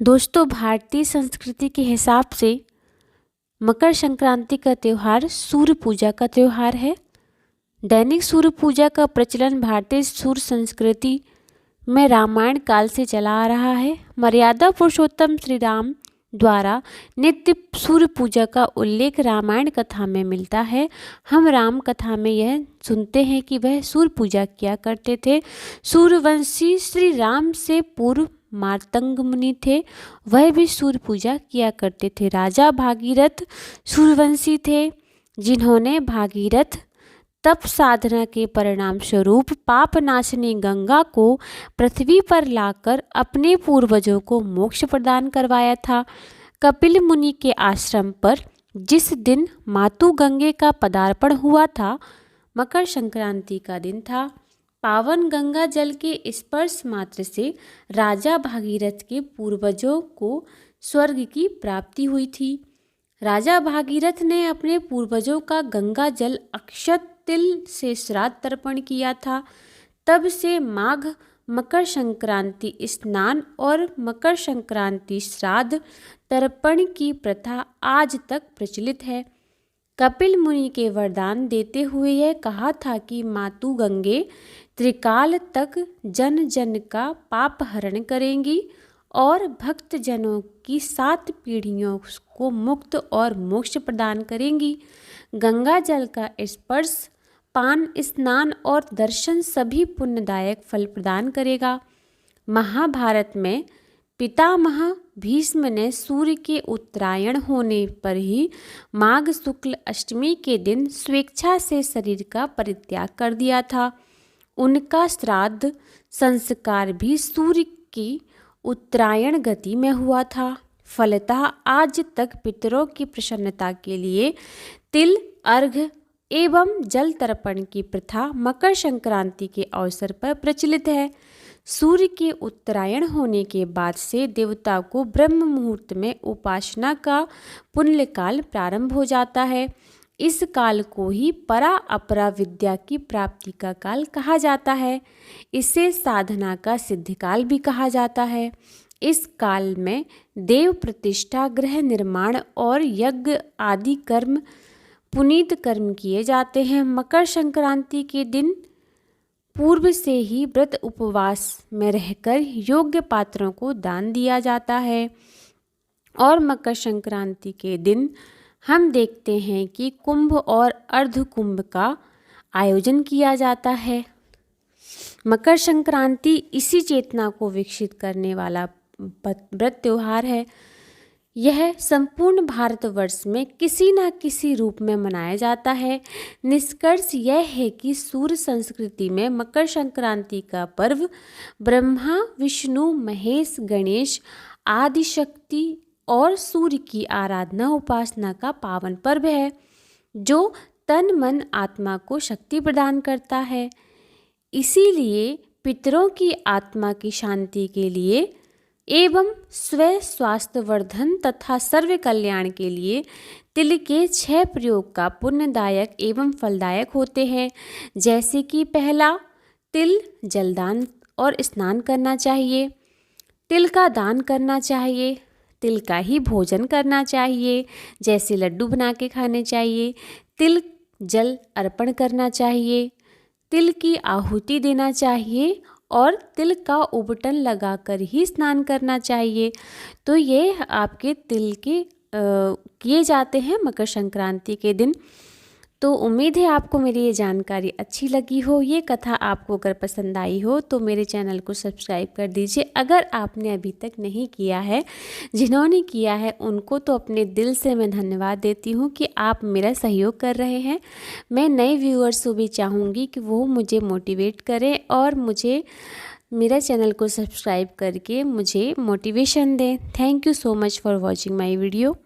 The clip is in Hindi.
दोस्तों, भारतीय संस्कृति के हिसाब से मकर संक्रांति का त्यौहार सूर्य पूजा का त्यौहार है। दैनिक सूर्य पूजा का प्रचलन भारतीय सूर्य संस्कृति में रामायण काल से चला आ रहा है। मर्यादा पुरुषोत्तम श्री राम द्वारा नित्य सूर्य पूजा का उल्लेख रामायण कथा में मिलता है। हम राम कथा में यह सुनते हैं कि वह सूर्य पूजा किया करते थे। सूर्यवंशी श्री राम से पूर्व मार्तंग मुनि थे, वह भी सूर्य पूजा किया करते थे। राजा भागीरथ सूर्यवंशी थे, जिन्होंने भागीरथ तप साधना के परिणाम स्वरूप पाप नाशिनी गंगा को पृथ्वी पर लाकर अपने पूर्वजों को मोक्ष प्रदान करवाया था। कपिल मुनि के आश्रम पर जिस दिन मातु गंगे का पदार्पण हुआ था, मकर संक्रांति का दिन था। पावन गंगा जल के स्पर्श मात्र से राजा भागीरथ के पूर्वजों को स्वर्ग की प्राप्ति हुई थी। राजा भागीरथ ने अपने पूर्वजों का गंगा जल अक्षत तिल से श्राद्ध तर्पण किया था। तब से माघ मकर संक्रांति स्नान और मकर संक्रांति श्राद्ध तर्पण की प्रथा आज तक प्रचलित है। कपिल मुनि के वरदान देते हुए यह कहा था कि मातु गंगे त्रिकाल तक जन जन का पाप हरण करेंगी और भक्त जनों की 7 पीढ़ियों को मुक्त और मोक्ष प्रदान करेंगी। गंगा जल का स्पर्श, पान, स्नान और दर्शन सभी पुण्यदायक फल प्रदान करेगा। महाभारत में पितामह भीष्म ने सूर्य के उत्तरायण होने पर ही माघ शुक्ल अष्टमी के दिन स्वेच्छा से शरीर का परित्याग कर दिया था। उनका श्राद्ध संस्कार भी सूर्य की उत्तरायण गति में हुआ था। फलतः आज तक पितरों की प्रसन्नता के लिए तिल, अर्घ्य एवं जल तर्पण की प्रथा मकर संक्रांति के अवसर पर प्रचलित है। सूर्य के उत्तरायण होने के बाद से देवता को ब्रह्म मुहूर्त में उपासना का पुण्यकाल प्रारंभ हो जाता है। इस काल को ही परा अपरा विद्या की प्राप्ति का काल कहा जाता है। इसे साधना का सिद्धिकाल भी कहा जाता है। इस काल में देव प्रतिष्ठा, गृह निर्माण और यज्ञ आदि कर्म, पुनीत कर्म किए जाते हैं। मकर संक्रांति के दिन पूर्व से ही व्रत उपवास में रहकर योग्य पात्रों को दान दिया जाता है और मकर संक्रांति के दिन हम देखते हैं कि कुंभ और अर्ध कुंभ का आयोजन किया जाता है। मकर संक्रांति इसी चेतना को विकसित करने वाला व्रत त्यौहार है। यह संपूर्ण भारतवर्ष में किसी न किसी रूप में मनाया जाता है। निष्कर्ष यह है कि सूर्य संस्कृति में मकर संक्रांति का पर्व ब्रह्मा, विष्णु, महेश, गणेश, आदि शक्ति और सूर्य की आराधना उपासना का पावन पर्व है, जो तन मन आत्मा को शक्ति प्रदान करता है। इसीलिए पितरों की आत्मा की शांति के लिए एवं स्व स्वास्थ्य वर्धन तथा सर्व कल्याण के लिए तिल के 6 प्रयोग का पुण्यदायक एवं फलदायक होते हैं। जैसे कि पहला, तिल जलदान और स्नान करना चाहिए, तिल का दान करना चाहिए, तिल का ही भोजन करना चाहिए, जैसे लड्डू बना के खाने चाहिए, तिल जल अर्पण करना चाहिए, तिल की आहुति देना चाहिए और तिल का उबटन लगाकर ही स्नान करना चाहिए। तो ये आपके तिल के किए जाते हैं मकर संक्रांति के दिन। तो उम्मीद है आपको मेरी ये जानकारी अच्छी लगी हो। ये कथा आपको अगर पसंद आई हो तो मेरे चैनल को सब्सक्राइब कर दीजिए। अगर आपने अभी तक नहीं किया है, जिन्होंने किया है उनको तो अपने दिल से मैं धन्यवाद देती हूँ कि आप मेरा सहयोग कर रहे हैं। मैं नए व्यूअर्स को भी चाहूँगी कि वो मुझे मोटिवेट करें और मुझे मेरा चैनल को सब्सक्राइब करके मुझे मोटिवेशन दें। Thank you so much for watching my video.